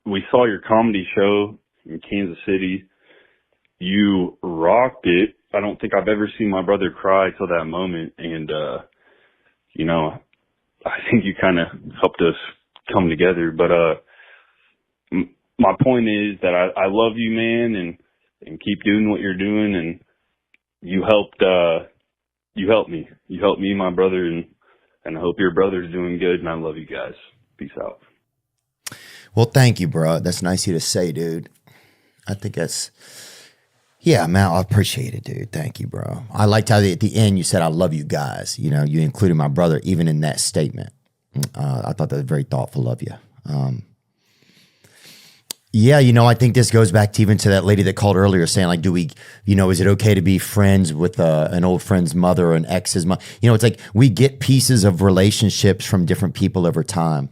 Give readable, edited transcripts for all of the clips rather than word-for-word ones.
we saw your comedy show in Kansas City. You rocked it. I don't think I've ever seen my brother cry till that moment. And, you know, I think you kind of helped us come together. But my point is that I love you, man, and keep doing what you're doing. And you helped me. You helped me, my brother, and I hope your brother's doing good. And I love you guys. Peace out. Well, thank you, bro. That's nice of you to say, dude. I think that's, yeah, man, I appreciate it, dude. Thank you, bro. I liked how at the end you said, I love you guys. You know, you included my brother even in that statement. I thought that was very thoughtful of you. Yeah, you know, I think this goes back to even to that lady that called earlier saying, like, do we, you know, is it okay to be friends with an old friend's mother or an ex's mother? You know, it's like we get pieces of relationships from different people over time.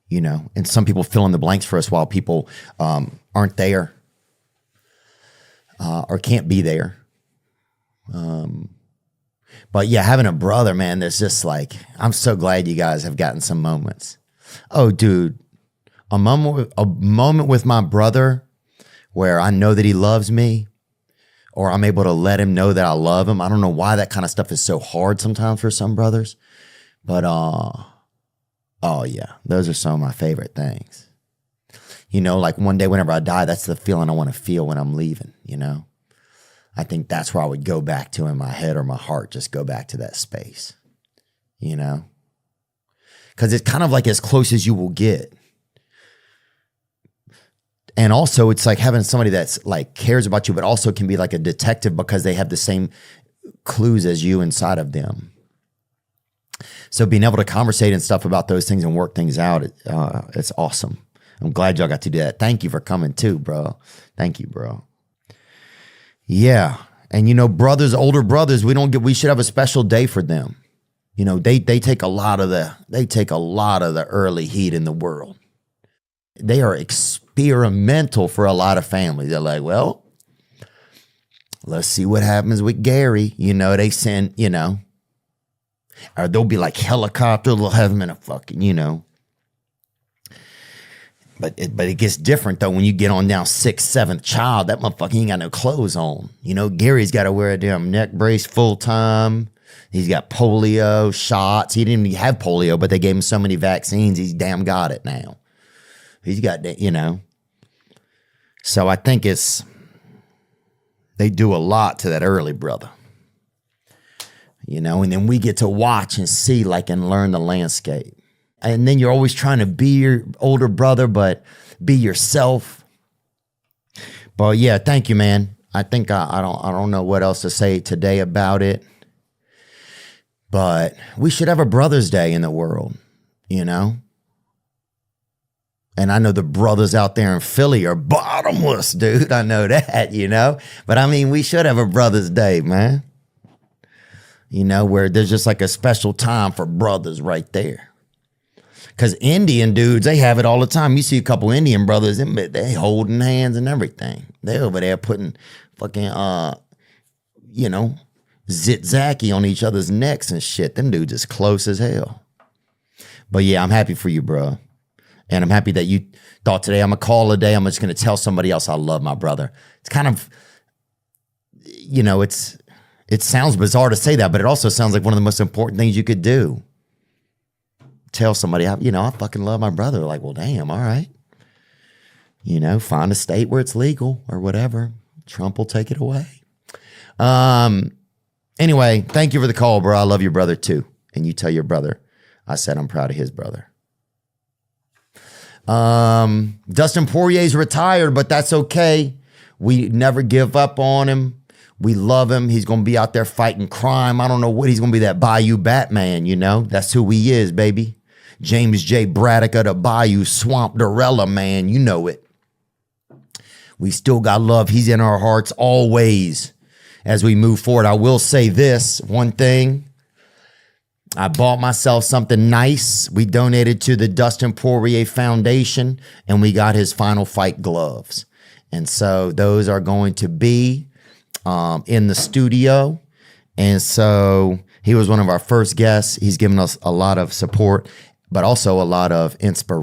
You know, and some people fill in the blanks for us while people aren't there or can't be there. But yeah, having a brother, man, there's just like, I'm so glad you guys have gotten some moments. Oh, dude, a moment with my brother where I know that he loves me or I'm able to let him know that I love him. I don't know why that kind of stuff is so hard sometimes for some brothers, but oh yeah, those are some of my favorite things. You know, like one day whenever I die, that's the feeling I want to feel when I'm leaving, you know? I think that's where I would go back to in my head or my heart, just go back to that space, you know? Because it's kind of like as close as you will get. And also it's like having somebody that's like cares about you, but also can be like a detective because they have the same clues as you inside of them. So being able to conversate and stuff about those things and work things out, it's awesome. I'm glad y'all got to do that. Thank you for coming too, bro. Thank you, bro. Yeah. And you know, brothers, older brothers, we should have a special day for them. You know, they take a lot of the early heat in the world. They are experimental for a lot of families. They're like, well, let's see what happens with Gary. You know, they send, you know, or they'll be like helicopter, they'll have him in a fucking, you know. But it gets different though when you get on down 6th, 7th child. That motherfucker ain't got no clothes on. You know, Gary's got to wear a damn neck brace full time. He's got polio shots. He didn't even have polio, but they gave him so many vaccines. He's damn got it now. He's got, you know. So I think they do a lot to that early brother. You know, and then we get to watch and see, like, and learn the landscape. And then you're always trying to be your older brother, but be yourself. But yeah, thank you, man. I think I don't know what else to say today about it. But we should have a Brother's Day in the world, you know? And I know the brothers out there in Philly are bottomless, dude. I know that, you know? But I mean, we should have a Brother's Day, man. You know, where there's just like a special time for brothers right there. Because Indian dudes, they have it all the time. You see a couple Indian brothers, they holding hands and everything. They over there putting fucking, you know, zit-zacky on each other's necks and shit. Them dudes is close as hell. But yeah, I'm happy for you, bro. And I'm happy that you thought today, I'm going to call a day. I'm just going to tell somebody else I love my brother. It's kind of, you know, it sounds bizarre to say that, but it also sounds like one of the most important things you could do. Tell somebody, you know, I fucking love my brother. Like, well, damn, all right. You know, find a state where it's legal or whatever. Trump will take it away. Anyway, thank you for the call, bro. I love your brother too. And you tell your brother, I said I'm proud of his brother. Dustin Poirier's retired, but that's okay. We never give up on him. We love him. He's going to be out there fighting crime. I don't know what he's going to be, that Bayou Batman, you know? That's who he is, baby. James J. Braddock of the Bayou Swamp Dorella, man. You know it. We still got love. He's in our hearts always as we move forward. I will say this one thing. I bought myself something nice. We donated to the Dustin Poirier Foundation, and we got his Final Fight gloves. And so those are going to be in the studio. And so he was one of our first guests. He's given us a lot of support, but also a lot of inspiration.